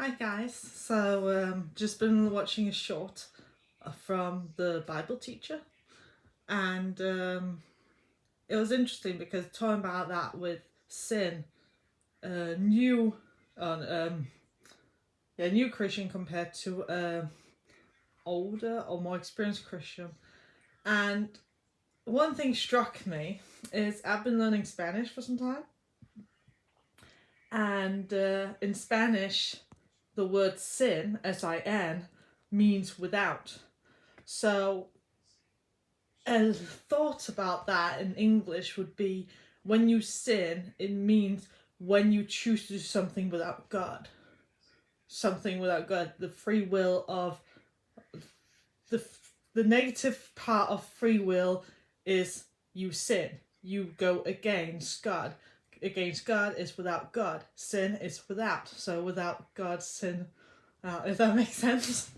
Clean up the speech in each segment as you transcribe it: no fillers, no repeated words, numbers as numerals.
Hi guys, so just been watching a short from the Bible teacher, and it was interesting because talking about that with sin, new, new Christian compared to older or more experienced Christian, and one thing struck me is I've been learning Spanish for some time, and in Spanish, the word sin, sin, means without. So a thought about that in English would be when you sin, it means when you choose to do something without God. Something without God. The free will of the the negative part of free will is you sin. You go against God. Against God is without God. Sin is without. So without God, sin. If that makes sense.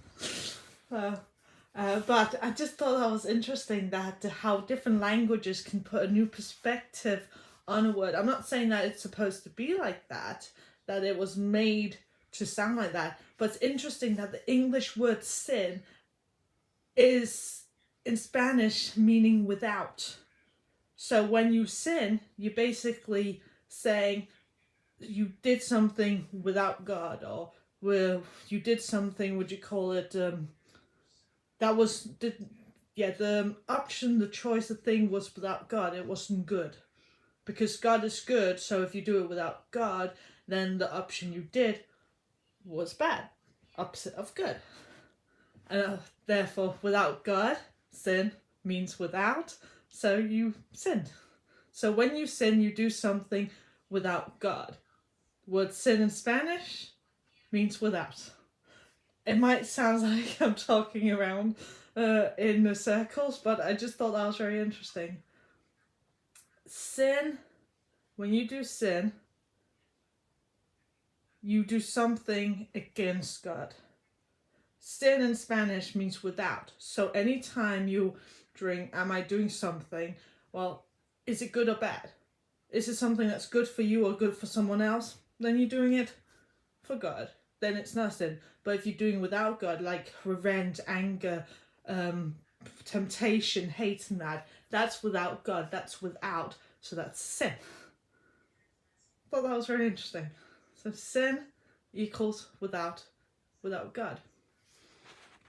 Uh, but I just thought that was interesting that how different languages can put a new perspective on a word. I'm not saying that it's supposed to be like that it was made to sound like that, but it's interesting that the English word sin is in Spanish meaning without. So when you sin, you're basically saying you did something without God, or where you did something, would you call it, that was the option, the choice, the thing was without God. It wasn't good because God is good. So if you do it without God, then the option you did was bad, opposite of good, and therefore without God, sin means without. So you sinned. So when you sin, you do something without God. Word sin in Spanish means without. It might sound like I'm talking around in the circles, but I just thought that was very interesting. Sin, when you do sin, you do something against God. Sin in Spanish means without. So anytime you drink, am I doing something? Well, is it good or bad? Is it something that's good for you or good for someone else? Then you're doing it for God. Then it's not sin. But if you're doing without God, like revenge, anger, temptation, hate, and that's without God. That's without. So that's sin. I thought that was very interesting. So sin equals without God.